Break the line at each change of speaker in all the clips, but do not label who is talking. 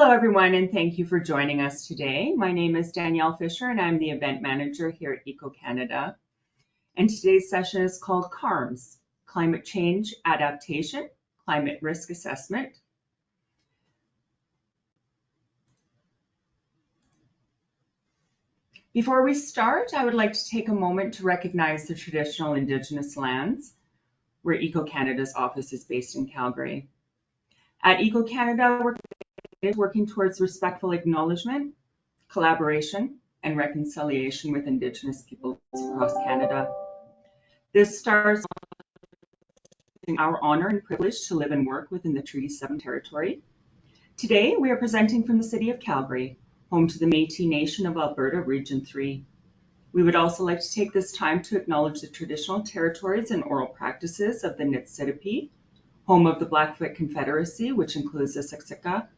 Hello, everyone, and thank you for joining us today. My name is Danielle Fisher, and I'm the event manager here at Eco Canada. And today's session is called CARMS, Climate Change Adaptation, Climate Risk Assessment. Before we start, I would like to take a moment to recognize the traditional Indigenous lands where Eco Canada's office is based in Calgary. At Eco Canada, we're working towards respectful acknowledgement, collaboration, and reconciliation with Indigenous peoples across Canada. This starts with our honor and privilege to live and work within the Treaty 7 territory. Today, we are presenting from the city of Calgary, home to the Métis Nation of Alberta, Region 3. We would also like to take this time to acknowledge the traditional territories and oral practices of the Niitsitapi, home of the Blackfoot Confederacy, which includes the Siksika,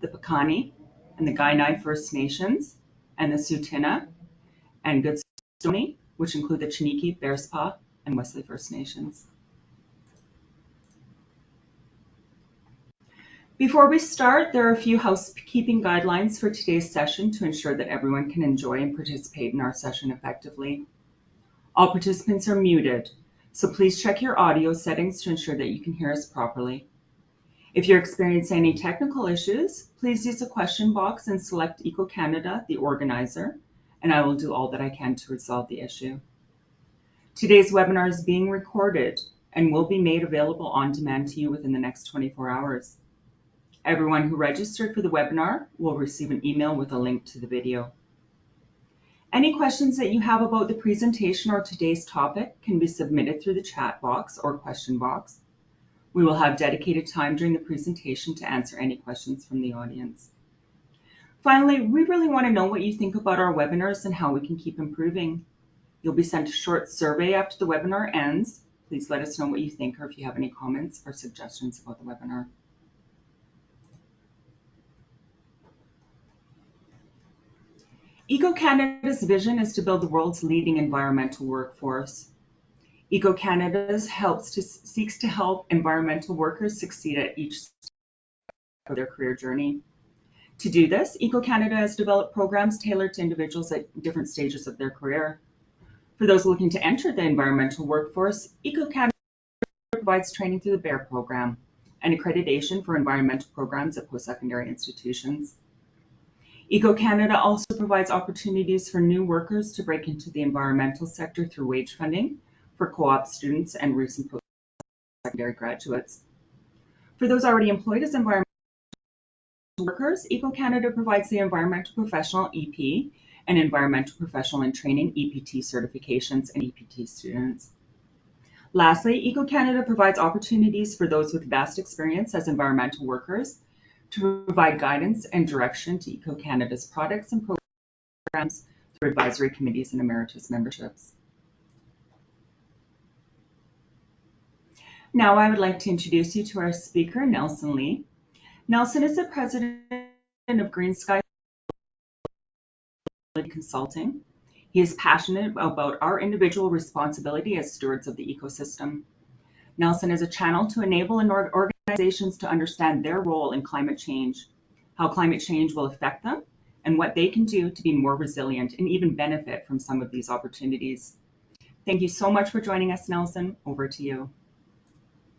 the Piikani, and the Kainai First Nations, and the Tsuut'ina and Goodstoney, which include the Chiniki, Bearspaw, and Wesley First Nations. Before we start, there are a few housekeeping guidelines for today's session to ensure that everyone can enjoy and participate in our session effectively. All participants are muted, so please check your audio settings to ensure that you can hear us properly. If you're experiencing any technical issues, please use the question box and select Eco Canada, the organizer, and I will do all that I can to resolve the issue. Today's webinar is being recorded and will be made available on demand to you within the next 24 hours. Everyone who registered for the webinar will receive an email with a link to the video. Any questions that you have about the presentation or today's topic can be submitted through the chat box or question box. We will have dedicated time during the presentation to answer any questions from the audience. Finally, we really want to know what you think about our webinars and how we can keep improving. You'll be sent a short survey after the webinar ends. Please let us know what you think or if you have any comments or suggestions about the webinar. Eco Canada's vision is to build the world's leading environmental workforce. Eco Canada seeks to help environmental workers succeed at each step of their career journey. To do this, Eco Canada has developed programs tailored to individuals at different stages of their career. For those looking to enter the environmental workforce, Eco Canada provides training through the BEAR program and accreditation for environmental programs at post-secondary institutions. Eco Canada also provides opportunities for new workers to break into the environmental sector through wage funding for co-op students and recent post-secondary graduates. For those already employed as environmental workers, Eco Canada provides the Environmental Professional EP and Environmental Professional in Training EPT certifications and EPT students. Lastly, Eco Canada provides opportunities for those with vast experience as environmental workers to provide guidance and direction to Eco Canada's products and programs through advisory committees and emeritus memberships. Now I would like to introduce you to our speaker, Nelson Lee. Nelson is the president of Green Sky Consulting. He is passionate about our individual responsibility as stewards of the ecosystem. Nelson is a channel to enable organizations to understand their role in climate change, how climate change will affect them, and what they can do to be more resilient and even benefit from some of these opportunities. Thank you so much for joining us, Nelson. Over to you.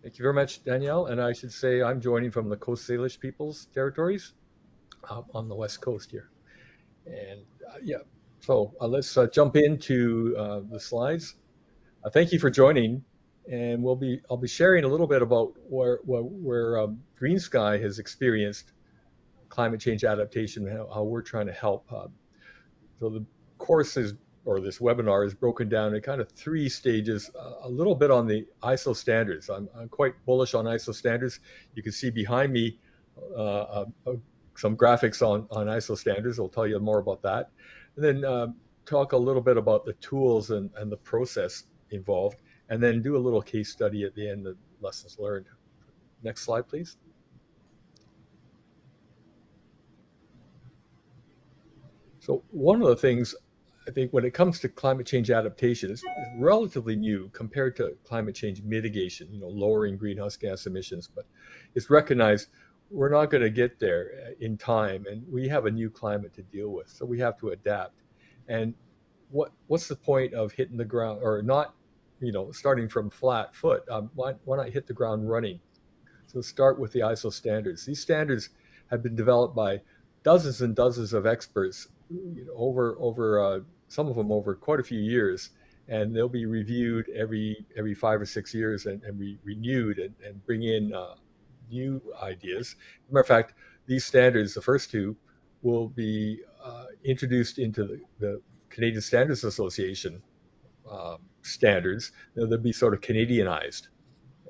Thank you very much, Danielle. And I should say I'm joining from the Coast Salish Peoples Territories on the West Coast here. And so let's jump into the slides. Thank you for joining. And I'll be sharing a little bit about where Green Sky has experienced climate change adaptation, how we're trying to help. So the course this webinar is broken down in kind of 3 stages, a little bit on the ISO standards. I'm quite bullish on ISO standards. You can see behind me some graphics on ISO standards. I'll tell you more about that. And then talk a little bit about the tools and the process involved, and then do a little case study at the end of lessons learned. Next slide, please. So one of the things I think when it comes to climate change adaptation, it's relatively new compared to climate change mitigation, lowering greenhouse gas emissions, but it's recognized we're not going to get there in time, and we have a new climate to deal with, so we have to adapt. And what's the point of hitting the ground or not, starting from flat foot? Why not hit the ground running? So start with the ISO standards. These standards have been developed by dozens and dozens of experts, over some of them over quite a few years, and they'll be reviewed every 5 or 6 years and renewed and bring in new ideas. As a matter of fact, these standards, the first two, will be introduced into the Canadian Standards Association standards. They'll be sort of Canadianized,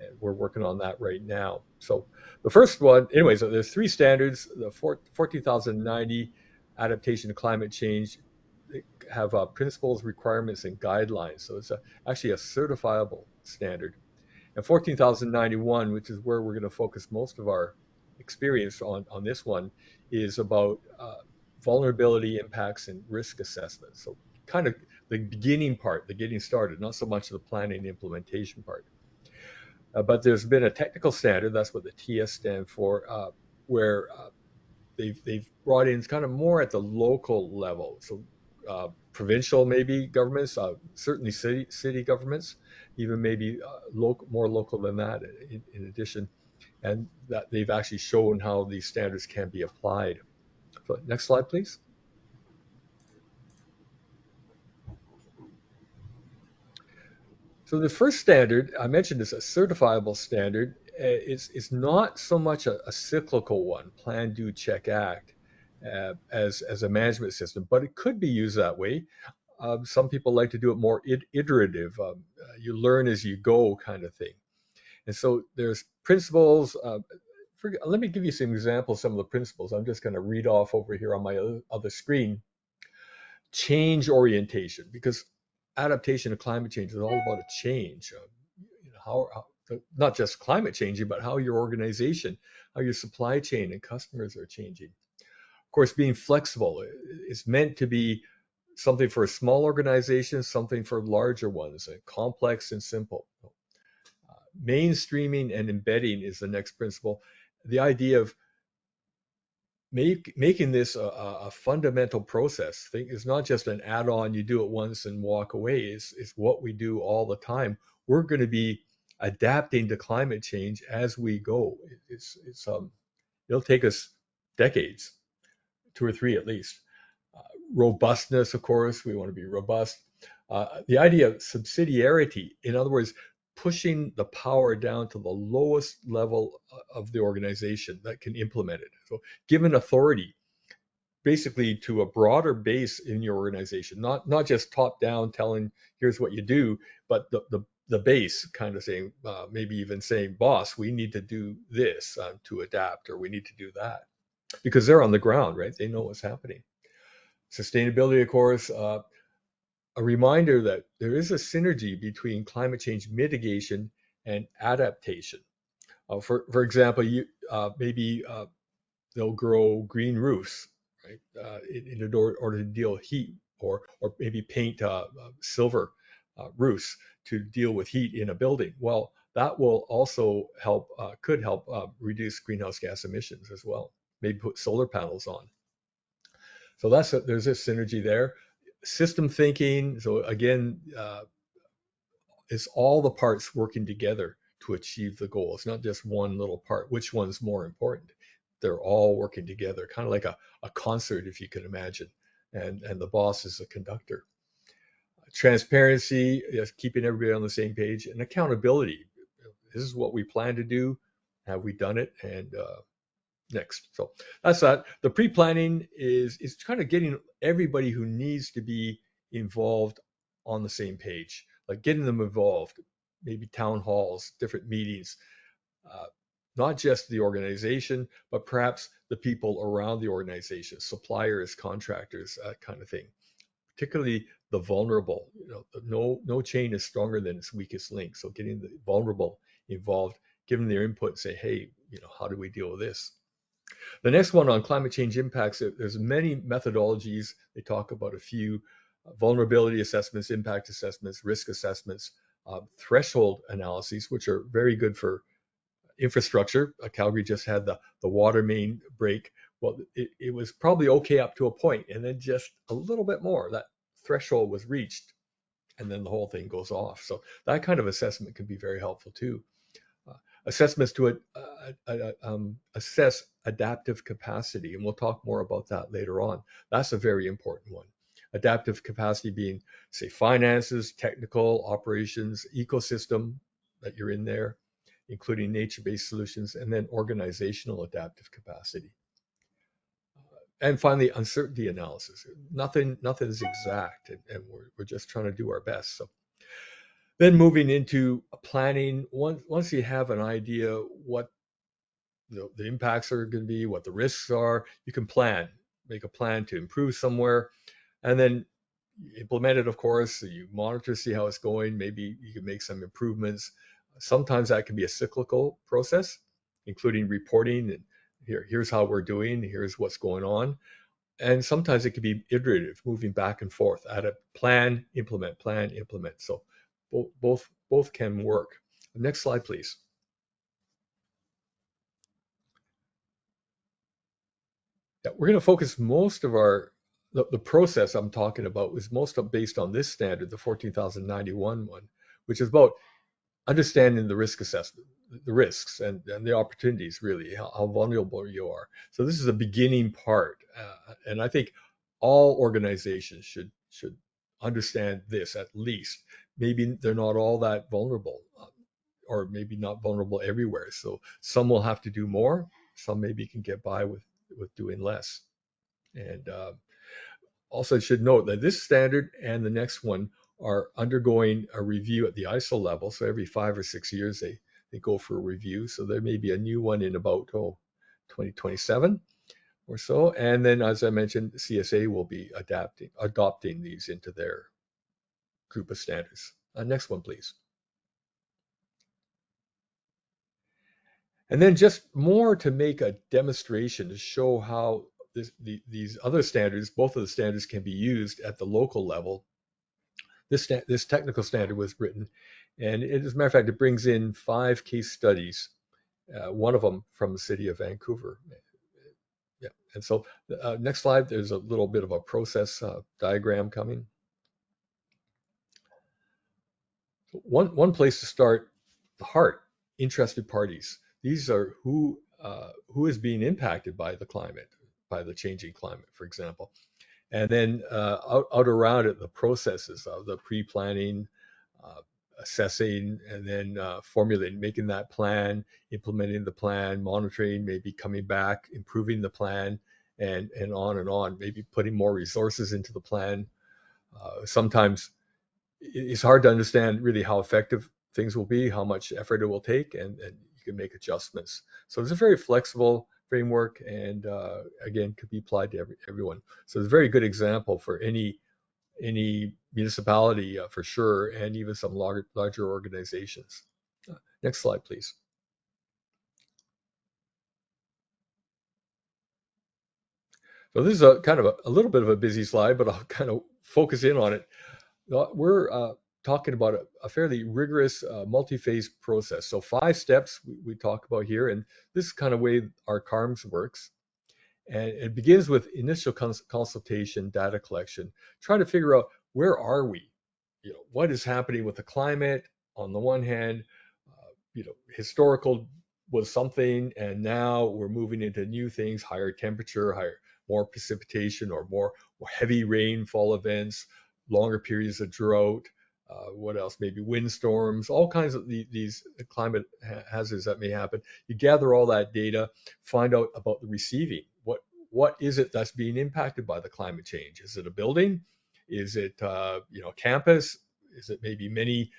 and we're working on that right now. So the first one, anyways, so there's three standards: the 14,090 adaptation to climate change. They have principles, requirements, and guidelines. So it's actually a certifiable standard. And 14,091, which is where we're going to focus most of our experience on this one, is about vulnerability impacts and risk assessment. So kind of the beginning part, the getting started, not so much the planning and implementation part. But there's been a technical standard, that's what the TS stand for, where they've brought in kind of more at the local level. So provincial maybe governments, certainly city governments, even maybe more local than that in addition, and that they've actually shown how these standards can be applied. So next slide, please. So the first standard I mentioned is a certifiable standard. It's not so much a cyclical one, plan, do, check, act, as a management system, but it could be used that way. Some people like to do it more iterative. You learn as you go, kind of thing. And so there's principles. Let me give you some examples. Some of the principles. I'm just going to read off over here on my other screen. Change orientation, because adaptation to climate change is all about a change. Not just climate changing, but how your organization, how your supply chain and customers are changing. Of course, being flexible is meant to be something for a small organization, something for larger ones, complex and simple. Mainstreaming and embedding is the next principle. The idea of making this a fundamental process. It's not just an add-on, you do it once and walk away. It's what we do all the time. We're going to be adapting to climate change as we go. It'll take us decades, 2 or 3 at least. Robustness, of course, we want to be robust. The idea of subsidiarity, in other words, pushing the power down to the lowest level of the organization that can implement it. So given authority basically to a broader base in your organization, not just top down telling here's what you do, but the base kind of saying, maybe even saying, boss, we need to do this to adapt, or we need to do that, because they're on the ground, right? They know what's happening. Sustainability, of course, a reminder that there is a synergy between climate change mitigation and adaptation. For example, maybe they'll grow green roofs, right, in order to deal with heat, or maybe paint silver roofs to deal with heat in a building. Well, that will also could help reduce greenhouse gas emissions as well. Maybe put solar panels on. So there's a synergy there. System thinking. So again, it's all the parts working together to achieve the goal. It's not just one little part. Which one's more important? They're all working together, kind of like a concert, if you can imagine. And the boss is the conductor. Transparency, yes, keeping everybody on the same page, and accountability. This is what we plan to do. Have we done it? And next. So that's that. The pre-planning is kind of getting everybody who needs to be involved on the same page, like getting them involved, maybe town halls, different meetings, uh, not just the organization, but perhaps the people around the organization, suppliers, contractors, that kind of thing. Particularly the vulnerable. No chain is stronger than its weakest link. So getting the vulnerable involved, giving their input, say, hey, how do we deal with this? The next one on climate change impacts, there's many methodologies. They talk about a few: vulnerability assessments, impact assessments, risk assessments, threshold analyses, which are very good for infrastructure. Calgary just had the water main break. Well, it was probably okay up to a point, and then just a little bit more. That threshold was reached, and then the whole thing goes off. So that kind of assessment can be very helpful too. Uh, Assessments to assess adaptive capacity, and we'll talk more about that later on. That's a very important one. Adaptive capacity being, say, finances, technical, operations, ecosystem that you're in there, including nature-based solutions, and then organizational adaptive capacity. And finally, uncertainty analysis. Nothing is exact, and we're just trying to do our best. So then moving into planning, once you have an idea what the impacts are going to be, what the risks are, you can make a plan to improve somewhere, and then implement it, of course. So you monitor, see how it's going. Maybe you can make some improvements. Sometimes that can be a cyclical process, including reporting and here's how we're doing, here's what's going on. And sometimes it can be iterative, moving back and forth at a plan, implement, plan, implement. So both can work. Next slide, please. Yeah, we're going to focus most of the process I'm talking about was based on this standard, the 14,091 one, which is about understanding the risk assessment, the risks and the opportunities, really, how vulnerable you are. So this is a beginning part, and I think all organizations should understand this at least. Maybe they're not all that vulnerable, or maybe not vulnerable everywhere. So some will have to do more. Some maybe can get by with doing less. And also should note that this standard and the next one are undergoing a review at the ISO level. So every 5 or 6 years, they go for a review. So there may be a new one in about 2027 or so. And then, as I mentioned, CSA will be adopting these into their group of standards. Next one, please. And then just more to make a demonstration to show how these other standards, both of the standards, can be used at the local level. This technical standard was written, and as a matter of fact, it brings in 5 case studies, one of them from the city of Vancouver. Yeah, and so next slide, there's a little bit of a process diagram coming. One place to start, the heart, interested parties. These are who is being impacted by the climate, by the changing climate, for example. And then out around it, the processes of the pre-planning, uh, assessing, and then formulating, making that plan, implementing the plan, monitoring, maybe coming back, improving the plan, and on and on, maybe putting more resources into the plan. Sometimes it's hard to understand really how effective things will be, how much effort it will take, and you can make adjustments. So it's a very flexible framework, and again, could be applied to everyone. So it's a very good example for any municipality for sure, and even some larger organizations. Next slide, please. So this is a kind of a little bit of a busy slide, but I'll kind of focus in on it. We're talking about a fairly rigorous multi-phase process. So 5 steps we talk about here, and this is kind of way our CARMS works. And it begins with initial consultation, data collection, trying to figure out where are we, what is happening with the climate on the one hand, historical was something, and now we're moving into new things, higher temperature, more precipitation, or more heavy rainfall events, longer periods of drought. What else? Maybe windstorms, all kinds of these climate hazards that may happen. You gather all that data, find out about the receiving. What is it that's being impacted by the climate change? Is it a building? Is it campus? Is it maybe many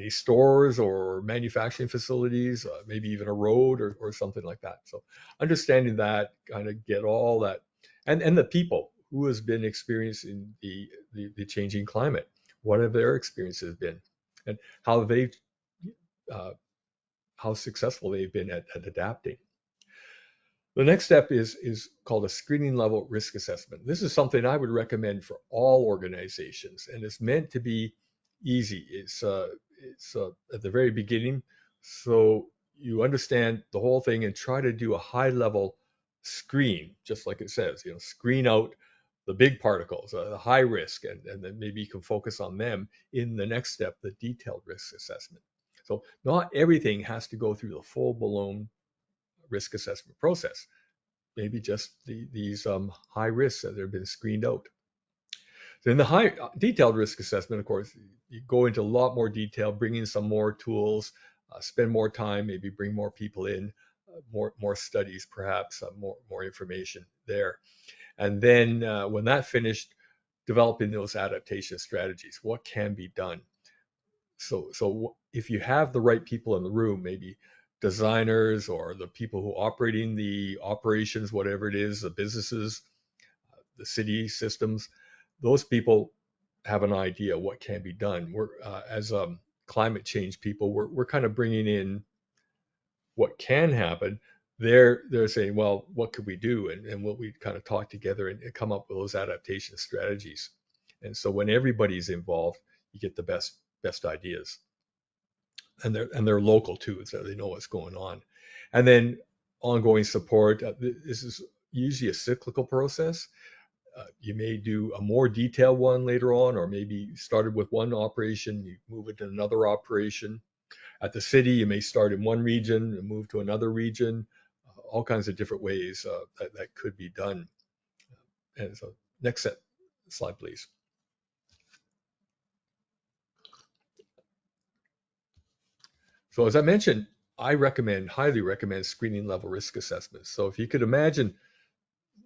stores or manufacturing facilities, maybe even a road or something like that. So understanding that, kind of get all that, and the people who has been experiencing the changing climate, what have their experiences been, and uh, how successful they've been at adapting. The next step is called a screening level risk assessment. This is something I would recommend for all organizations, and it's meant to be easy. It's at the very beginning, so you understand the whole thing and try to do a high level screen, just like it says, screen out the big particles, the high risk, and then maybe you can focus on them in the next step, the detailed risk assessment. So not everything has to go through the full blown risk assessment process. Maybe just these high risks that have been screened out. Then the high detailed risk assessment, of course, you go into a lot more detail, bring in some more tools, spend more time, maybe bring more people in, more studies, perhaps more information there. And then when that finished, developing those adaptation strategies, what can be done. So if you have the right people in the room, maybe designers or the people who are operating the operations, whatever it is, the businesses, the city systems, those people have an idea what can be done. We're as climate change people, we're kind of bringing in what can happen. They're saying, well, what could we do? And what we kind of talk together and come up with those adaptation strategies. And so when everybody's involved, you get the best ideas. And they're local too, so they know what's going on. And then ongoing support. This is usually a cyclical process. You may do a more detailed one later on, or maybe you started with one operation, you move it to another operation. At the city, you may start in one region and move to another region. All kinds of different ways that could be done. And so, next slide, please. So, as I mentioned, I highly recommend screening level risk assessments. So, if you could imagine,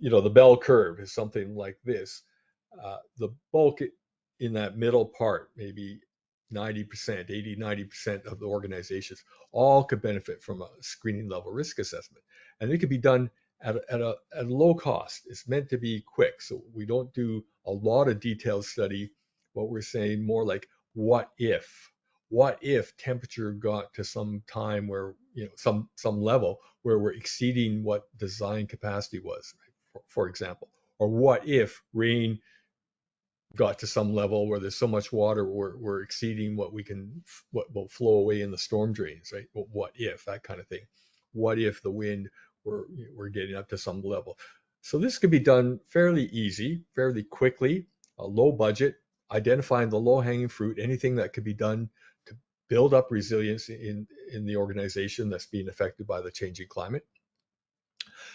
the bell curve is something like this. The bulk in that middle part, maybe 90%, 80, 90% of the organizations all could benefit from a screening level risk assessment. And it could be done at a low cost. It's meant to be quick. So we don't do a lot of detailed study. What we're saying more like, what if? What if temperature got to some time where, some level where we're exceeding what design capacity was, right? For example, or what if rain got to some level where there's so much water we're exceeding what will flow away in the storm drains, right? Well, what if, that kind of thing. What if the wind we're getting up to some level? So this could be done fairly easy, fairly quickly, a low budget, identifying the low hanging fruit, anything that could be done to build up resilience in the organization that's being affected by the changing climate.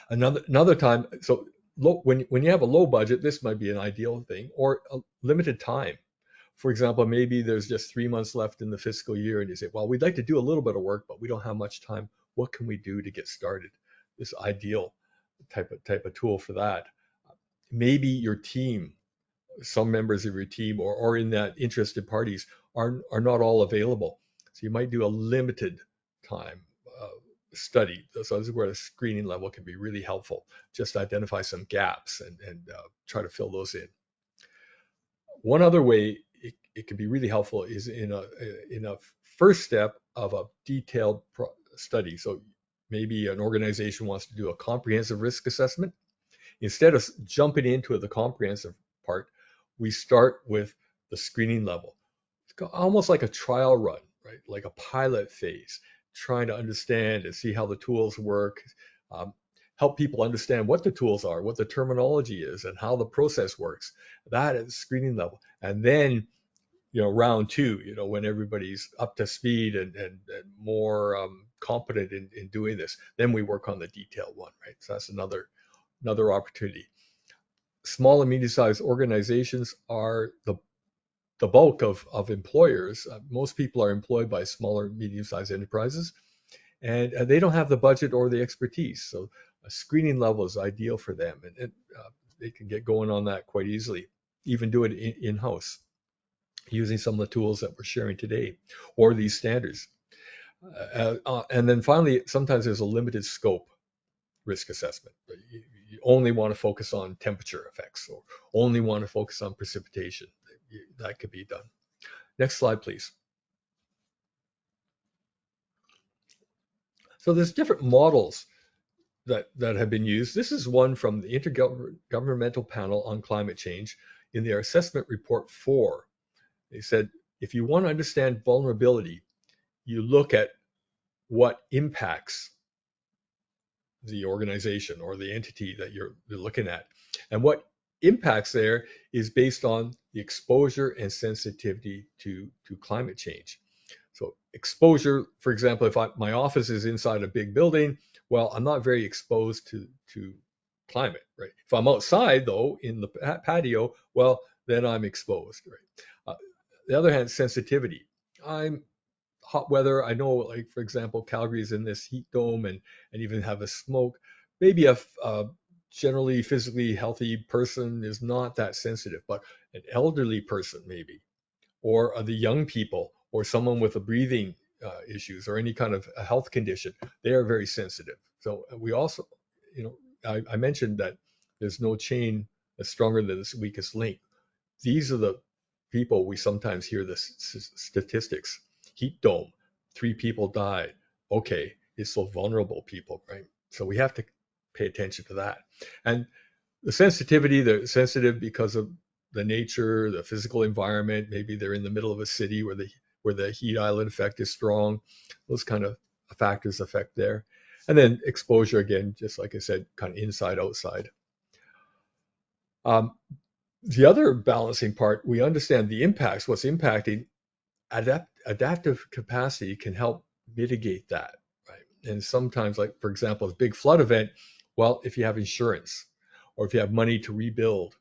Another time, so when you have a low budget, this might be an ideal thing, or a limited time. For example, maybe there's just 3 months left in the fiscal year, and you say, well, we'd like to do a little bit of work, but we don't have much time. What can we do to get started? This ideal type of tool for that. Maybe your team, some members of your team, or in that interested parties are not all available. So you might do a limited time study. So this is where the screening level can be really helpful. Just identify some gaps and try to fill those in. One other way it can be really helpful is in a first step of a detailed study. So maybe an organization wants to do a comprehensive risk assessment. Instead of jumping into the comprehensive part, we start with the screening level. It's almost like a trial run, right? Like a pilot phase, trying to understand and see how the tools work, help people understand what the tools are, what the terminology is, and how the process works. That is screening level. And then, round two, when everybody's up to speed and more competent in doing this, then we work on the detailed one, right? So that's another opportunity. Small and medium-sized organizations are the bulk of employers. Most people are employed by smaller, medium-sized enterprises, and they don't have the budget or the expertise. So a screening level is ideal for them, and they can get going on that quite easily. Even do it in-house using some of the tools that we're sharing today, or these standards. And then finally, sometimes there's a limited scope risk assessment. You only want to focus on temperature effects, or only want to focus on precipitation. That could be done. Next slide, please. So there's different models that have been used. This is one from the Intergovernmental Panel on Climate Change in their assessment report 4. They said, if you want to understand vulnerability, you look at what impacts the organization or the entity that you're looking at. And what impacts there is based on the exposure and sensitivity to climate change. So exposure, for example, if my office is inside a big building, well, I'm not very exposed to climate, right? If I'm outside though, in the patio, well, then I'm exposed, right? The other hand, sensitivity. I'm hot weather. I know, like for example, Calgary is in this heat dome and even have a smoke. Maybe a generally physically healthy person is not that sensitive, but an elderly person maybe, or the young people, or someone with a breathing issues or any kind of a health condition, they are very sensitive. So we also, you know, I mentioned that there's no chain that's stronger than its weakest link. These are the people we sometimes hear the statistics. Heat dome, 3 people died. Okay, it's so vulnerable people, right? So we have to pay attention to that. And the sensitivity, they're sensitive because of the nature, the physical environment. Maybe they're in the middle of a city where the heat island effect is strong. Those kind of factors affect there. And then exposure again, just like I said, kind of inside, outside. Um, the other balancing part, we understand the impacts, what's impacting adaptive capacity can help mitigate that, right? And sometimes, like for example, a big flood event, well, if you have insurance or if you have money to rebuild,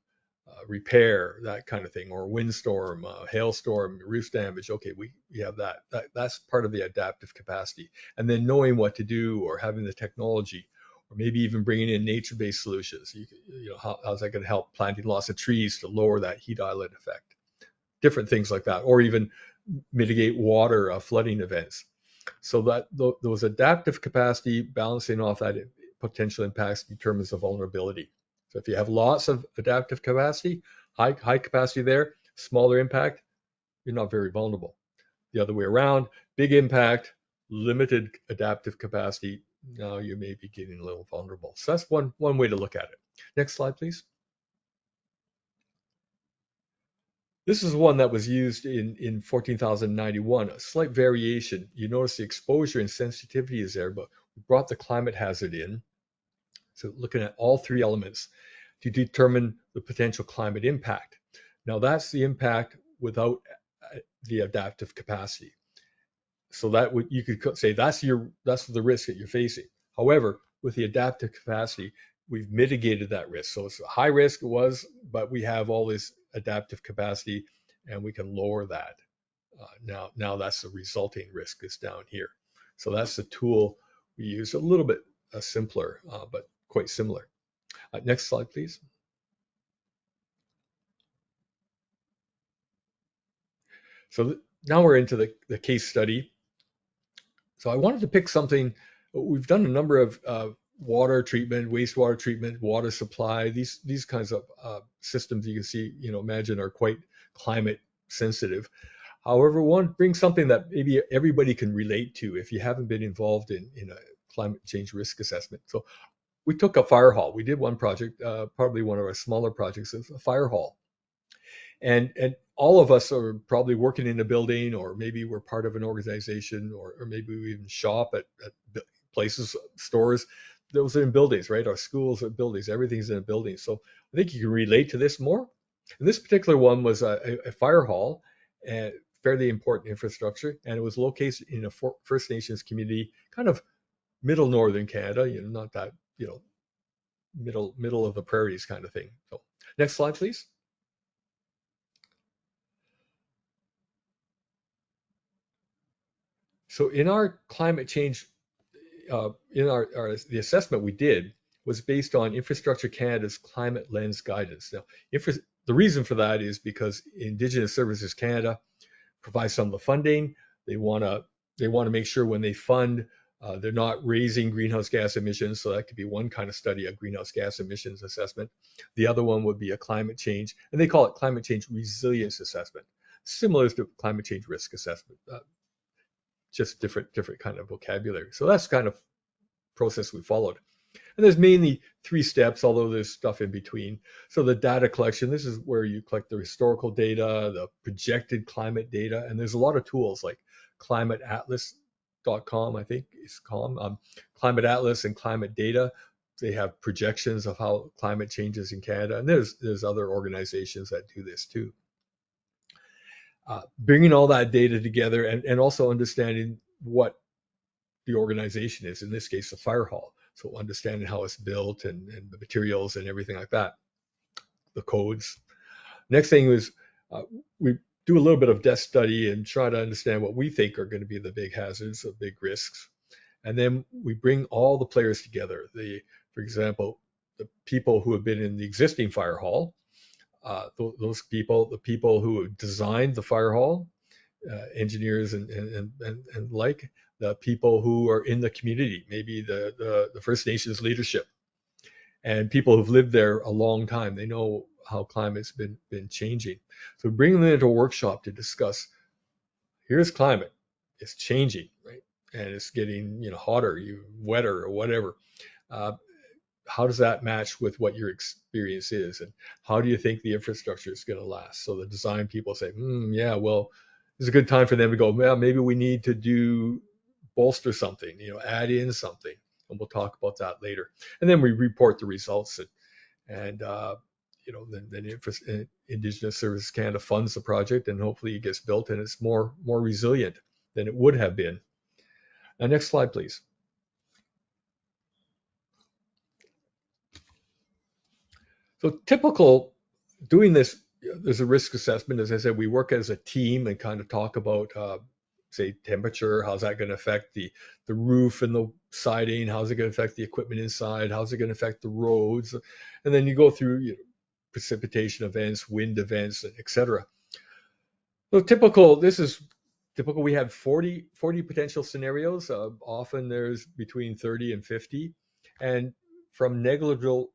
repair, that kind of thing, or windstorm, hailstorm, roof damage, okay, we have that's part of the adaptive capacity. And then knowing what to do or having the technology, or maybe even bringing in nature-based solutions. You know, how's that going to help planting lots of trees to lower that heat island effect? Different things like that, or even mitigate water flooding events. So that those adaptive capacity balancing off that potential impacts determines the vulnerability. So if you have lots of adaptive capacity, high capacity there, smaller impact, you're not very vulnerable. The other way around, big impact, limited adaptive capacity, now you may be getting a little vulnerable. So that's one way to look at it. Next slide, please. This is one that was used in 14,091, a slight variation. You notice the exposure and sensitivity is there, but we brought the climate hazard in. So looking at all 3 elements to determine the potential climate impact. Now that's the impact without the adaptive capacity. So that would, you could say that's the risk that you're facing. However, with the adaptive capacity, we've mitigated that risk. So it's a high risk, it was, but we have all this adaptive capacity and we can lower that. Now that's the resulting risk is down here. So that's the tool we use, a little bit simpler, but quite similar. Next slide, please. So now we're into the case study. So I wanted to pick something. We've done a number of water treatment, wastewater treatment, water supply. These kinds of systems you can see, imagine are quite climate sensitive. However, one brings something that maybe everybody can relate to if you haven't been involved in a climate change risk assessment. So we took a fire hall. We did one project, probably one of our smaller projects, is a fire hall. And all of us are probably working in a building, or maybe we're part of an organization, or maybe we even shop at places, stores. Those are in buildings, right? Our schools are buildings. Everything's in a building. So I think you can relate to this more. And this particular one was a fire hall, and fairly important infrastructure, and it was located in a First Nations community, kind of middle northern Canada. Not that middle of the prairies kind of thing. So next slide, please. So in our climate change, in the assessment we did was based on Infrastructure Canada's Climate Lens Guidance. Now, the reason for that is because Indigenous Services Canada provides some of the funding. They want to make sure when they fund, they're not raising greenhouse gas emissions. So that could be one kind of study, a greenhouse gas emissions assessment. The other one would be a climate change, and they call it climate change resilience assessment, similar to climate change risk assessment. Just different kind of vocabulary. So that's kind of process we followed. And there's mainly 3 steps, although there's stuff in between. So the data collection, this is where you collect the historical data, the projected climate data, and there's a lot of tools like Climate Atlas climate.com, I think it's called, Climate Atlas and Climate Data. They have projections of how climate changes in Canada, and there's other organizations that do this too. Bringing all that data together and also understanding what the organization is, in this case, the fire hall. So understanding how it's built and the materials and everything like that, the codes. Next thing is we do a little bit of desk study and try to understand what we think are going to be the big hazards, the big risks. And then we bring all the players together. For example, the people who have been in the existing fire hall, those people, the people who have designed the fire hall, engineers and like, the people who are in the community, maybe the First Nations leadership, and people who've lived there a long time. They know how climate's been changing. So bring them into a workshop to discuss, here's climate, it's changing, right? And it's getting hotter, wetter, or whatever. Uh, how does that match with what your experience is, and how do you think the infrastructure is going to last? So the design people say, yeah, well, it's a good time for them to go, well, maybe we need to bolster something, add in something, and we'll talk about that later. And then we report the results, and then Indigenous Services Canada funds the project, and hopefully it gets built and it's more resilient than it would have been. Next slide, please. So typical doing this, there's a risk assessment. As I said, we work as a team and kind of talk about, say, temperature. How's that going to affect the roof and the siding? How's it going to affect the equipment inside? How's it going to affect the roads? And then you go through precipitation events, wind events, etc. So this is typical. We have 40 potential scenarios. Often there's between 30 and 50. And from negligible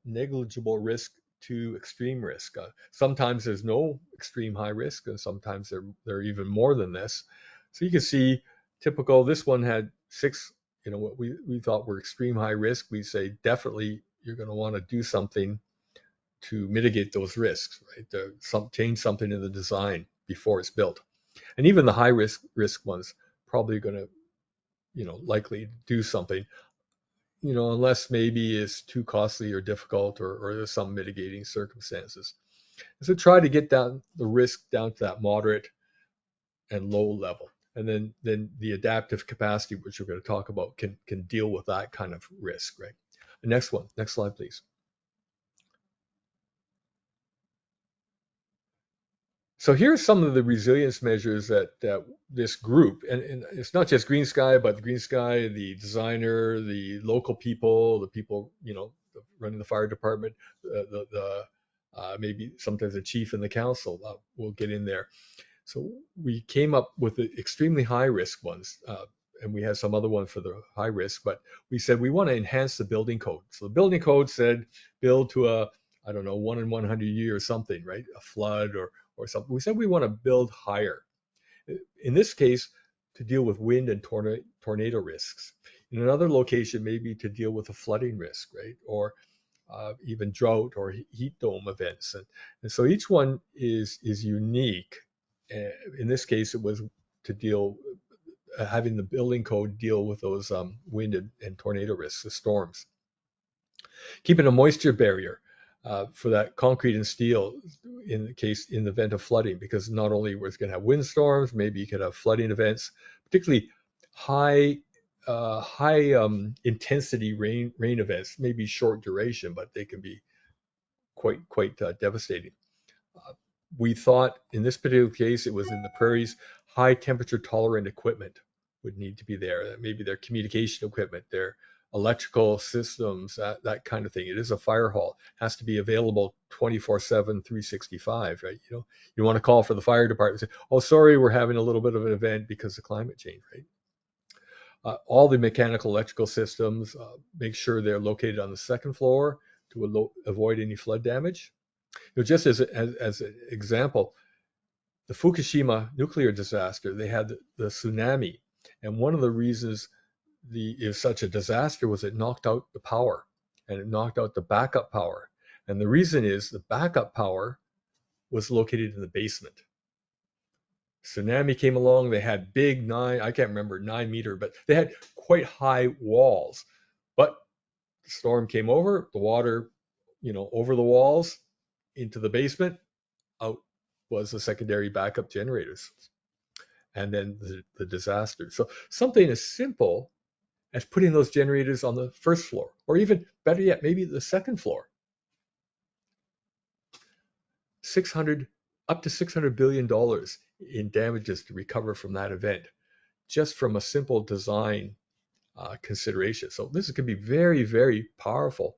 risk to extreme risk. Sometimes there's no extreme high risk, and sometimes they're even more than this. So you can see typical, this one had 6, what we thought were extreme high risk. We say definitely you're going to want to do something to mitigate those risks, right? Change something in the design before it's built. And even the high risk ones probably going to, likely do something, unless maybe it's too costly or difficult, or there's some mitigating circumstances. So try to get down the risk down to that moderate and low level. And then the adaptive capacity, which we're going to talk about, can deal with that kind of risk, right? The next slide, please. So here's some of the resilience measures that this group, and it's not just Green Sky, but the Green Sky, the designer, the local people, the people running the fire department, maybe sometimes the chief and the council will get in there. So we came up with the extremely high risk ones, and we had some other ones for the high risk, but we said we want to enhance the building code. So the building code said build to a, I don't know, 1 in 100 year or something, right? A flood or something. We said we want to build higher. In this case, to deal with wind and tornado risks. In another location, maybe to deal with a flooding risk, right? Or even drought or heat dome events. And so each one is unique. In this case, it was to deal, having the building code deal with those wind and tornado risks, the storms. Keeping a moisture barrier for that concrete and steel in the event of flooding, because not only we're going to have windstorms, maybe you could have flooding events, particularly high intensity rain events, maybe short duration, but they can be quite devastating. We thought in this particular case, it was in the prairies, high temperature tolerant equipment would need to be there. Maybe their communication equipment, their electrical systems, that kind of thing. It is a fire hall. It has to be available 24/7, 365, right? You want to call for the fire department and say, oh, sorry, we're having a little bit of an event because of climate change, right? All the mechanical electrical systems, make sure they're located on the second floor to avoid any flood damage. Just as an example, the Fukushima nuclear disaster, they had the tsunami. And one of the reasons it was such a disaster was it knocked out the power, and it knocked out the backup power. And the reason is the backup power was located in the basement. Tsunami came along. They had big I can't remember, 9 meter, but they had quite high walls. But the storm came over, the water, over the walls into the basement, out was the secondary backup generators, and then the disaster. So something as simple as putting those generators on the first floor, or even better yet, maybe the second floor. 600 up to $600 billion in damages to recover from that event, just from a simple design consideration. So this can be very, very powerful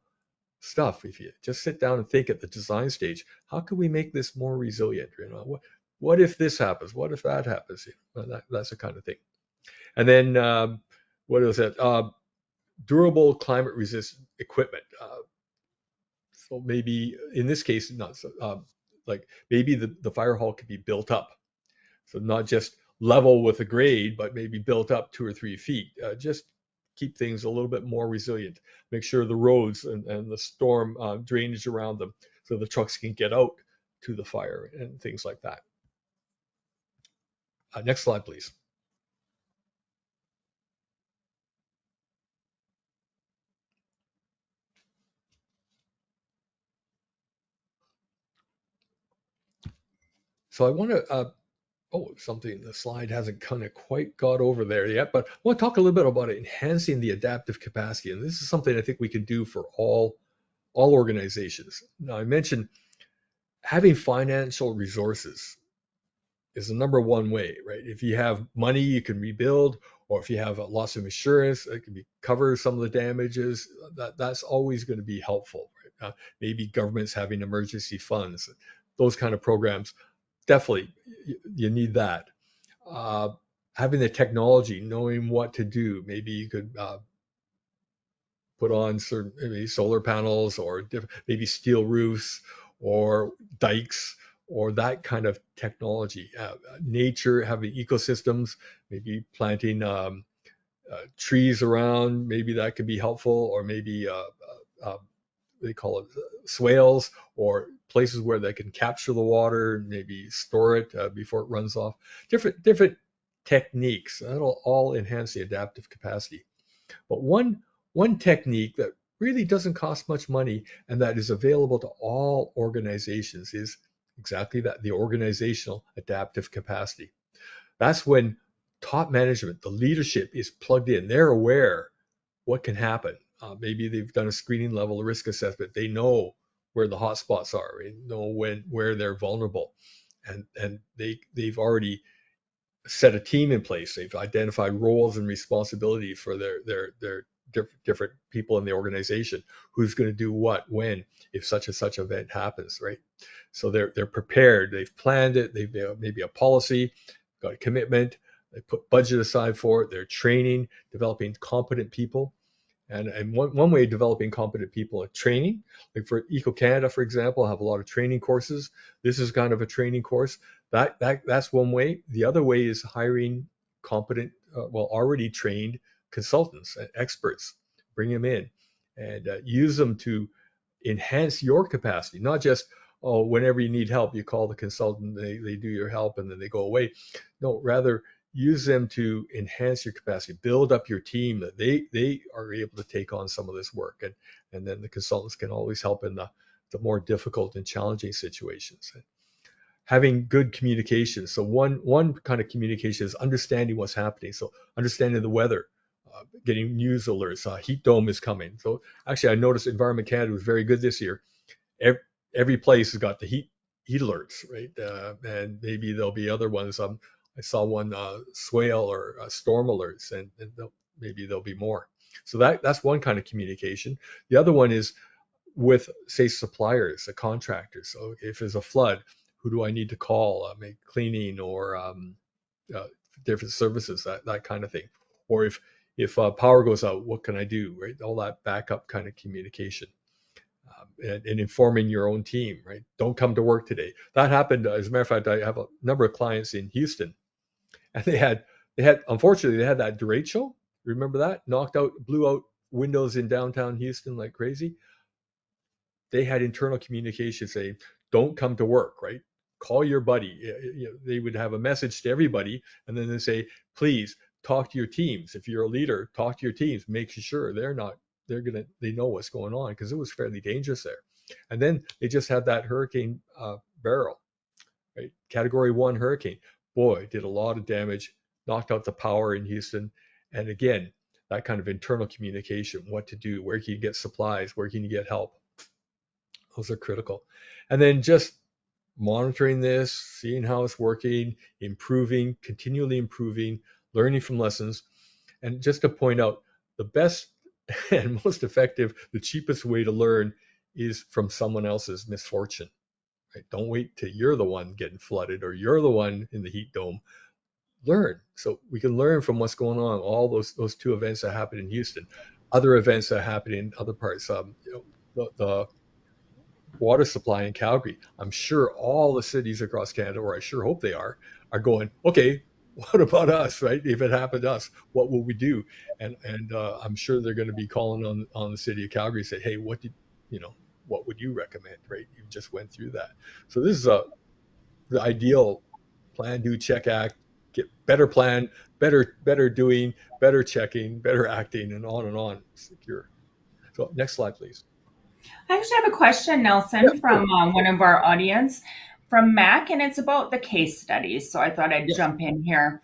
stuff if you just sit down and think at the design stage. How can we make this more resilient? What if this happens? What if that happens? That's the kind of thing. And then what is it? Durable climate resistant equipment. So maybe in this case, not so, like maybe the fire hall could be built up. So not just level with the grade, but maybe built up 2 or 3 feet. Just keep things a little bit more resilient. Make sure the roads and the storm drainage around them, so the trucks can get out to the fire and things like that. Next slide, please. So I want to something the slide hasn't kind of quite got over there yet, but I want to talk a little bit about enhancing the adaptive capacity. And this is something I think we can do for all organizations. Now, I mentioned having financial resources is the number one way, right? If you have money, you can rebuild, or if you have a loss of insurance, it can cover some of the damages. That's always going to be helpful. Right? Maybe governments having emergency funds, those kind of programs. Definitely, you need that. Uh, Having the technology, knowing what to do. Maybe you could put on certain maybe solar panels, or maybe steel roofs, or dikes, or that kind of technology. Nature, having ecosystems, maybe planting trees around, maybe that could be helpful, or maybe they call it swales, or places where they can capture the water, maybe store it before it runs off. Different techniques that'll all enhance the adaptive capacity. But one technique that really doesn't cost much money and that is available to all organizations is exactly that, the organizational adaptive capacity. That's when top management, the leadership, is plugged in. They're aware what can happen. Maybe they've done a screening level risk assessment. They know where the hot spots are. They know where they're vulnerable, and they've already set a team in place. They've identified roles and responsibility for their different people in the organization. Who's going to do what when, if such and such event happens, right? So they're prepared. They've planned it. They've maybe a policy, got a commitment. They put budget aside for it. They're training, developing competent people. And one way of developing competent people is training. Like for Eco Canada, for example, I have a lot of training courses. This is kind of a training course. That's one way. The other way is hiring competent, already trained consultants and experts. Bring them in and use them to enhance your capacity. Not just, oh, whenever you need help, you call the consultant, they do your help, and then they go away. No, rather use them to enhance your capacity, build up your team, that they are able to take on some of this work, and then the consultants can always help in the more difficult and challenging situations. Having good communication. So one kind of communication is understanding what's happening. So understanding the weather, getting news alerts. Heat dome is coming. So actually, I noticed Environment Canada was very good this year. Every place has got the heat alerts, right? And maybe there'll be other ones. I saw one swale or storm alerts, and maybe there'll be more. So that's one kind of communication. The other one is with, say, suppliers, contractors. So if there's a flood, who do I need to call? Make cleaning or uh, different services, that kind of thing. Or if power goes out, what can I do? Right, all that backup kind of communication. And informing your own team, right? Don't come to work today. That happened. As a matter of fact, I have a number of clients in Houston, and they had unfortunately they had that derecho. Remember that? Blew out windows in downtown Houston like crazy. They had internal communication saying, "Don't come to work," right? call your buddy. They would have a message to everybody, and then they say, please talk to your teams. If you're a leader, talk to your teams, make sure they know what's going on, because it was fairly dangerous there. And then they just had that hurricane barrel, right? Category 1 hurricane. Boy, did a lot of damage, knocked out the power in Houston. And again, that kind of internal communication, what to do, where can you get supplies, where can you get help? Those are critical. And then just monitoring this, seeing how it's working, improving, continually improving, learning from lessons. And just to point out, the best and most effective, the cheapest way to learn is from someone else's misfortune. Right? Don't wait till you're the one getting flooded or you're the one in the heat dome. Learn. So we can learn from what's going on, all those two events that happened in Houston, other events that happen in other parts. The water supply in Calgary. I'm sure all the cities across Canada, or I sure hope they are going, okay, what about us, right? If it happened to us, what will we do? And I'm sure they're going to be calling on the city of Calgary and say, hey, what would you recommend, right? You just went through that. So this is the ideal plan, do, check, act, get better plan, better doing, better checking, better acting, and on, secure. So next slide, please.
I actually have a question,
Yeah,
Nelson,
sure.
from one of our audience from Mac, and it's about the case studies. So I thought I'd
Yes.
jump in here.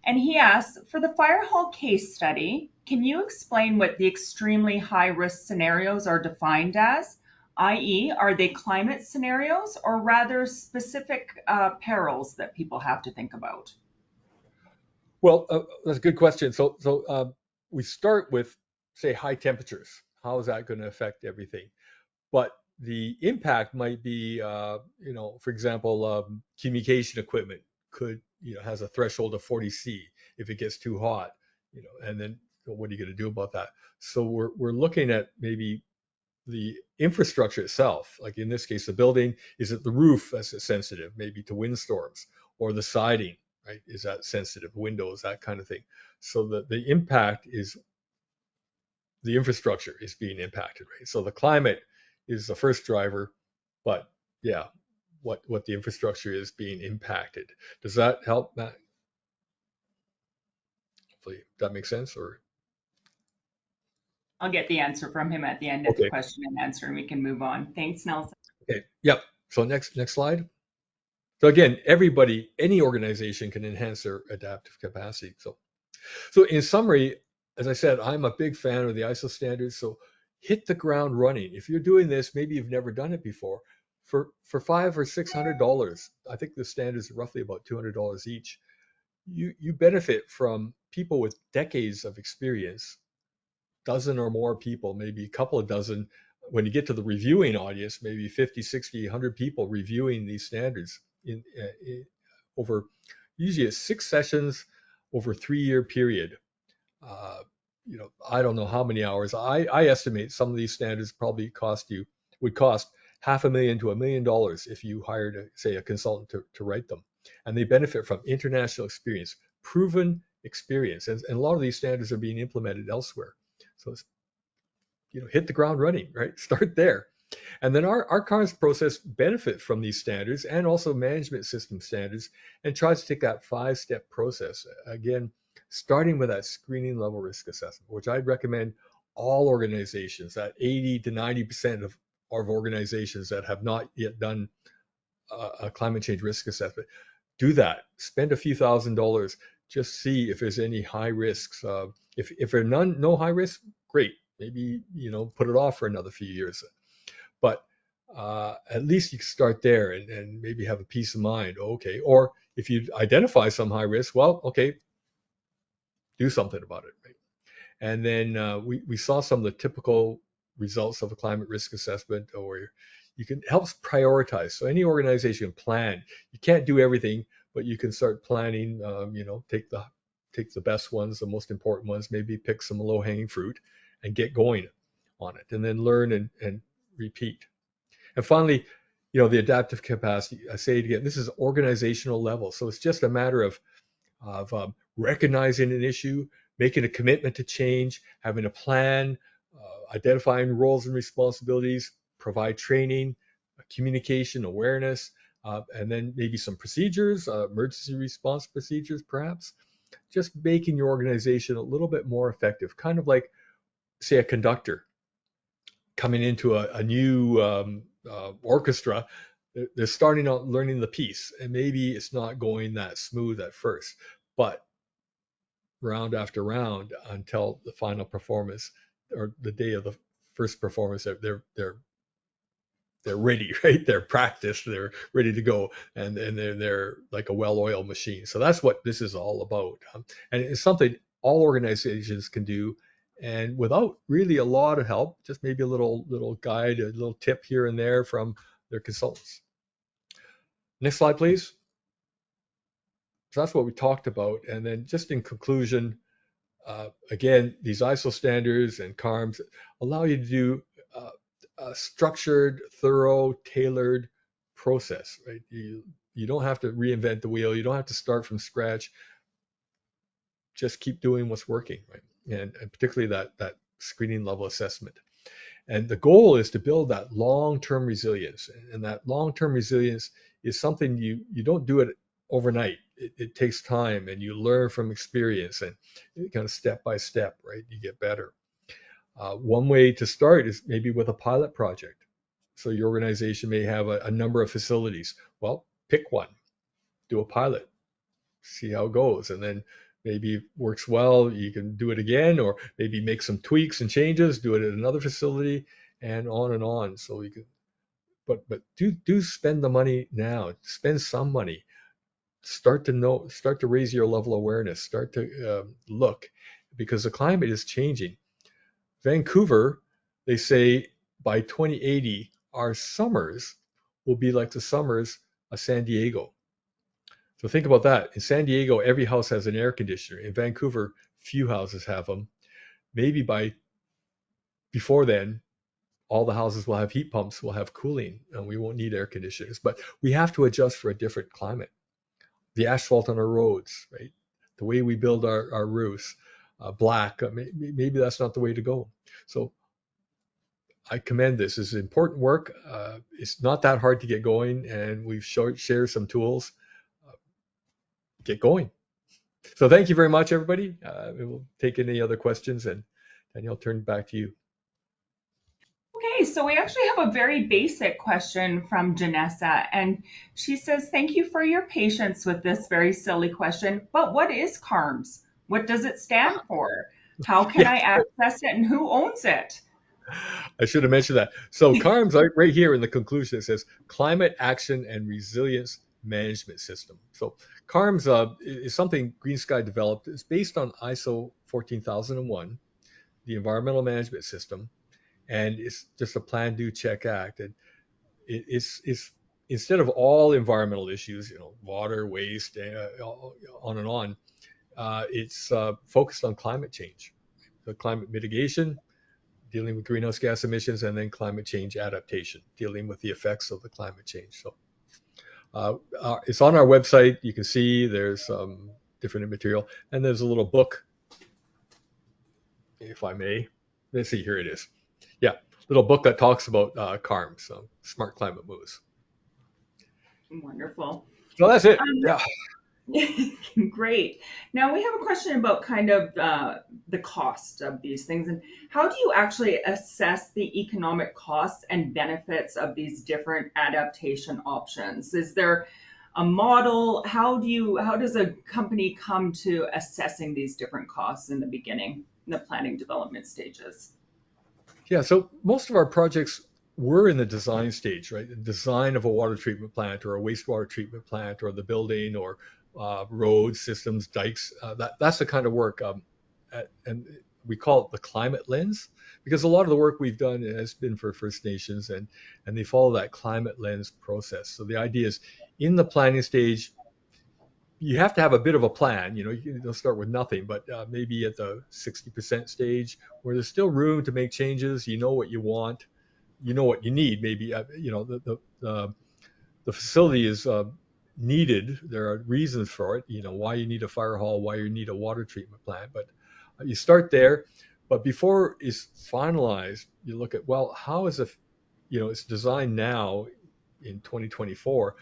And he asks, for the fire hall case study, can you explain what the extremely high risk scenarios are defined as? I.e., are they climate scenarios or rather specific perils that people have to think about?
Well, that's a good question. So we start with, say, high temperatures. How is that going to affect everything? But the impact might be, for example, communication equipment has a threshold of 40 C. If it gets too hot, and then what are you going to do about that? So we're looking at maybe the infrastructure itself, like in this case, the building, is it the roof that's sensitive, maybe to windstorms, or the siding, right? Is that sensitive? Windows, that kind of thing. So the impact is the infrastructure is being impacted, right? So the climate is the first driver, but yeah, what the infrastructure is being impacted. Does that help, Matt? Hopefully that makes sense. Or
I'll get the answer from him at the end of the
okay,
question and answer, and we can move on. Thanks, Nelson.
okay, yep. So next slide. So again, everybody, any organization can enhance their adaptive capacity. So in summary, as I said, I'm a big fan of the ISO standards. So hit the ground running. If you're doing this, maybe you've never done it before. For $500 or $600, I think the standards are roughly about $200 each. You benefit from people with decades of experience, dozen or more people, maybe a couple of dozen. When you get to the reviewing audience, maybe 50, 60, 100 people reviewing these standards over usually 6 sessions over a 3-year period. uh, I don't know how many hours. I estimate some of these standards probably would cost $500,000 to $1 million if you hired, say, a consultant to write them. And they benefit from international experience, proven experience. And a lot of these standards are being implemented elsewhere. So it's, hit the ground running, right? Start there. And then our CARMS process benefits from these standards and also management system standards, and tries to take that 5-step process. Again, starting with that screening level risk assessment, which I'd recommend all organizations, that 80 to 90% of organizations that have not yet done a climate change risk assessment, do that. Spend a few $1,000s, just see if there's any high risks. If there are no high risk, great. Maybe, put it off for another few years. But at least you can start there and maybe have a peace of mind. Okay. Or if you identify some high risk, well, okay, do something about it. Right? And then we saw some of the typical results of a climate risk assessment, or you can help prioritize. So any organization can plan. You can't do everything, but you can start planning. Take the best ones, the most important ones. Maybe pick some low hanging fruit and get going on it, and then learn and repeat. And finally, the adaptive capacity. I say it again. This is organizational level, so it's just a matter of recognizing an issue, making a commitment to change, having a plan, identifying roles and responsibilities, provide training, communication, awareness, and then maybe some procedures, emergency response procedures, perhaps. Just making your organization a little bit more effective, kind of like, say, a conductor coming into a new orchestra. They're starting out learning the piece, and maybe it's not going that smooth at first, but round after round until the final performance or the day of the first performance, they're ready, right? They're practiced, they're ready to go, and they're like a well-oiled machine. So that's what this is all about, and it's something all organizations can do, and without really a lot of help, just maybe a little guide, a little tip here and there from their consultants. Next slide, please. So that's what we talked about, and then just in conclusion, again, these ISO standards and CARMS allow you to do a structured, thorough, tailored process, right? You don't have to reinvent the wheel. You don't have to start from scratch. Just keep doing what's working, right? And particularly that screening level assessment. And the goal is to build that long-term resilience. And that long-term resilience is something you don't do it overnight. It takes time, and you learn from experience, and kind of step by step, right? You get better. One way to start is maybe with a pilot project. So your organization may have a number of facilities. Well, pick one, do a pilot, see how it goes, and then maybe it works well, you can do it again, or maybe make some tweaks and changes, do it at another facility, and on and on. So you can, but do spend the money now. Spend some money. Start to raise your level of awareness. Start to look, because the climate is changing. Vancouver, they say by 2080, our summers will be like the summers of San Diego. So think about that. In San Diego, every house has an air conditioner. In Vancouver, few houses have them. Maybe by before then, all the houses will have heat pumps, will have cooling, and we won't need air conditioners. But we have to adjust for a different climate. The asphalt on our roads, right? The way we build our roofs, black, maybe that's not the way to go. So I commend this. This is important work. It's not that hard to get going, and we've shared some tools. Uh, get going. So thank you very much, everybody. We'll take any other questions, and Danielle, turn back to you.
Okay, so we actually have a very basic question from Janessa, and she says, thank you for your patience with this very silly question, but what is CARMS? What does it stand for? How can
Yeah,
I access it, and who owns it?
I should have mentioned that. So CARMS, right here in the conclusion, it says Climate Action and Resilience Management System. So CARMS is something Green Sky developed. It's based on ISO 14001, the Environmental Management System, and it's just a plan, do, check, act. And it's instead of all environmental issues, water, waste, on and on, it's focused on climate change, the climate mitigation, dealing with greenhouse gas emissions, and then climate change adaptation, dealing with the effects of the climate change. So it's on our website. You can see there's different material, and there's a little book, if I may. Let's see, here it is. Yeah, little book that talks about CARMS, so smart climate moves.
Wonderful.
So that's it.
Um,
Yeah.
Great. Now we have a question about kind of the cost of these things, and how do you actually assess the economic costs and benefits of these different adaptation options? Is there a model? How does a company come to assessing these different costs in the beginning, in the planning development stages?
Yeah, so most of our projects were in the design stage, right? The design of a water treatment plant or a wastewater treatment plant or the building or roads, systems, dikes. That's the kind of work. And we call it the climate lens, because a lot of the work we've done has been for First Nations, and they follow that climate lens process. So the idea is in the planning stage, you have to have a bit of a plan. You don't start with nothing, but maybe at the 60% stage where there's still room to make changes. You know what you want, you know what you need. Maybe the facility is needed. There are reasons for it. Why you need a fire hall, why you need a water treatment plant. But you start there. But before it's finalized, you look at, well, how is it's designed now in 2024.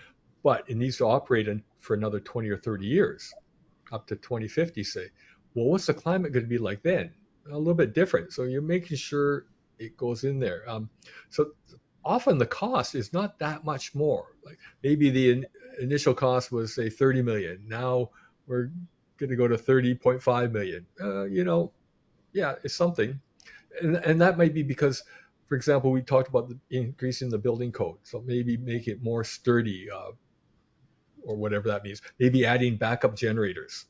but it needs to operate for another 20 or 30 years, up to 2050, say. Well, what's the climate going to be like then? A little bit different. So you're making sure it goes in there. So often the cost is not that much more. Like maybe the initial cost was say 30 million. Now we're going to go to 30.5 million. Yeah, it's something. And that might be because, for example, we talked about increasing the building code. So maybe make it more sturdy, or whatever that means. Maybe adding backup generators,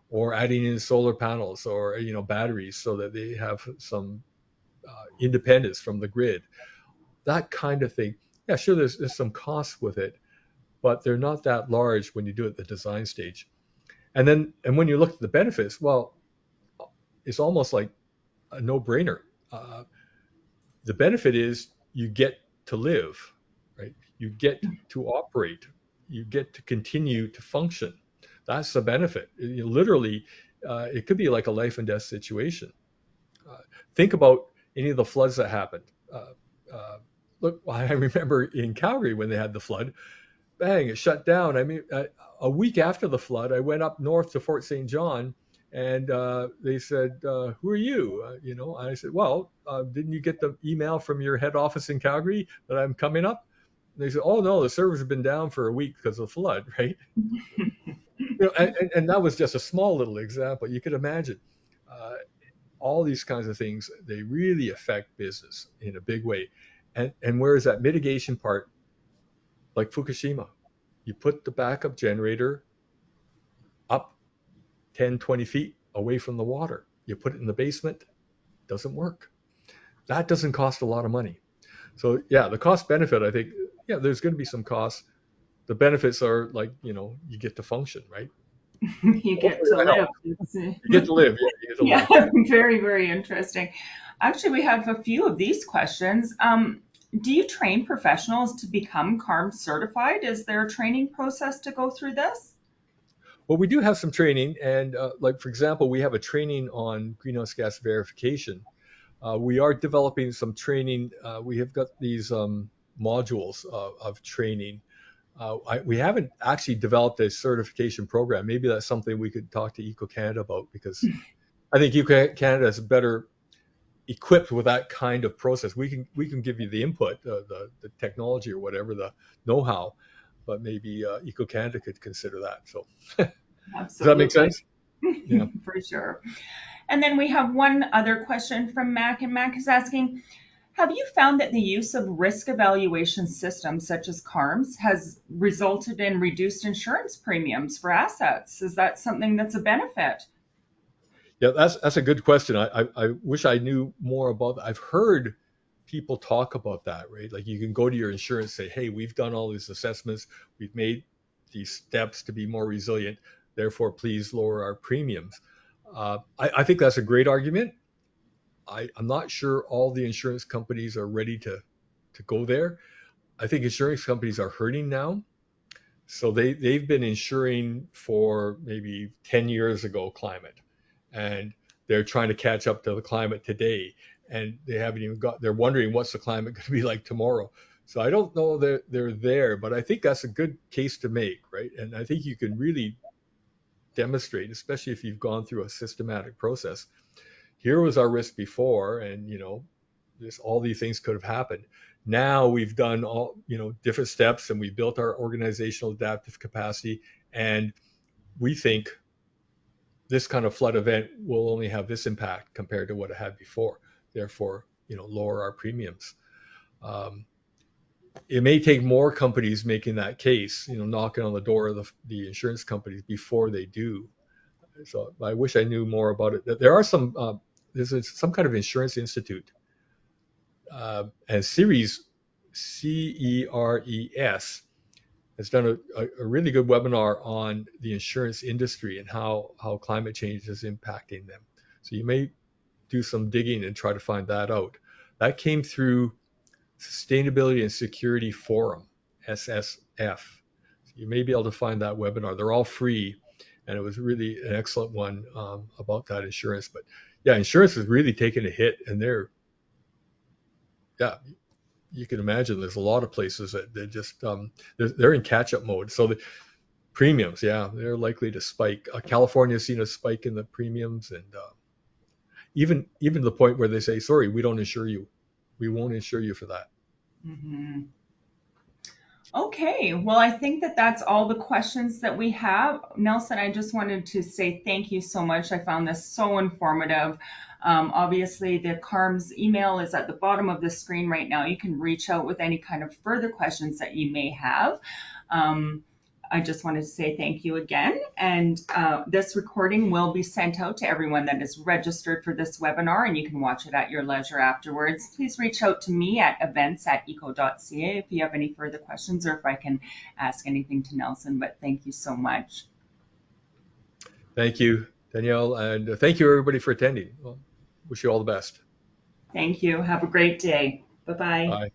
or adding in solar panels, or batteries, so that they have some independence from the grid. That kind of thing. Yeah, sure. There's some costs with it, but they're not that large when you do it at the design stage. And when you look at the benefits, well, it's almost like a no-brainer. Uh, the benefit is you get to live, right? You get to operate. You get to continue to function. That's the benefit. Literally, it could be like a life and death situation. Uh, think about any of the floods that happened. Uh, uh, Look, I remember in Calgary when they had the flood, bang, it shut down. I mean, a week after the flood, I went up north to Fort St. John, and they said, "Who are you?" I said, "Well, didn't you get the email from your head office in Calgary that I'm coming up?" And they said, "Oh no, the servers have been down for a week because of the flood." Right? And that was just a small little example. You could imagine. Uh, all these kinds of things, they really affect business in a big way. And whereas that mitigation part, like Fukushima, you put the backup generator up 10, 20 feet away from the water. You put it in the basement, doesn't work. That doesn't cost a lot of money. So yeah, the cost benefit, I think, yeah, there's going to be some costs. The benefits are like, you get to function, right?
You get
Hopefully
to
that
live.
helps. You get to live. Yeah, you get to
Yeah,
live.
very, very interesting. Actually, we have a few of these questions. Do you train professionals to become CARMS certified? Is there a training process to go through this?
Well, we do have some training, and like for example, we have a training on greenhouse gas verification. We are developing some training. We have got these modules of training. We haven't actually developed a certification program. Maybe that's something we could talk to Eco Canada about, because I think Eco Canada is better equipped with that kind of process. We can give you the input, the technology or whatever, the know-how, but maybe Eco Canada could consider that. So does that make
Absolutely,
sense? Yeah.
for sure. And then we have one other question from Mac, and Mac is asking, have you found that the use of risk evaluation systems such as CARMS has resulted in reduced insurance premiums for assets? Is that something that's a benefit?
Yeah, that's a good question. I wish I knew more about that. I've heard people talk about that, right? Like you can go to your insurance, say, "Hey, we've done all these assessments, we've made these steps to be more resilient. Therefore, please lower our premiums." I think that's a great argument. I'm not sure all the insurance companies are ready to go there. I think insurance companies are hurting now, so they've been insuring for maybe 10 years ago climate, and they're trying to catch up to the climate today, and they haven't even got, they're wondering what's the climate going to be like tomorrow. So I don't know that they're there, but I think that's a good case to make, right? And I think you can really demonstrate, especially if you've gone through a systematic process. Here was our risk before, and this, all these things could have happened. Now we've done all, different steps, and we built our organizational adaptive capacity, and we think this kind of flood event will only have this impact compared to what it had before. Therefore, lower our premiums. Um, it may take more companies making that case, knocking on the door of the insurance companies before they do. So I wish I knew more about it. There are some. There's some kind of insurance institute, and Ceres, CERES, has done a really good webinar on the insurance industry and how climate change is impacting them. So you may do some digging and try to find that out. That came through Sustainability and Security Forum, SSF. So you may be able to find that webinar. They're all free, and it was really an excellent one about that insurance. But yeah, insurance is really taking a hit, and they're, yeah, you can imagine there's a lot of places that they just they're in catch-up mode. So the premiums, yeah, they're likely to spike. California's seen a spike in the premiums, and even to the point where they say, "Sorry, we don't insure you. We won't insure you for that."
Mhm. Okay, well, I think that that's all the questions that we have. Nelson, I just wanted to say thank you so much. I found this so informative. Obviously, the CARMS email is at the bottom of the screen right now. You can reach out with any kind of further questions that you may have. Um, I just wanted to say thank you again. And this recording will be sent out to everyone that is registered for this webinar, and you can watch it at your leisure afterwards. Please reach out to me at events@eco.ca if you have any further questions or if I can ask anything to Nelson, but thank you so much.
Thank you, Danielle, and thank you everybody for attending. Well, wish you all the best.
Thank you. Have a great day. Bye-bye.
Bye.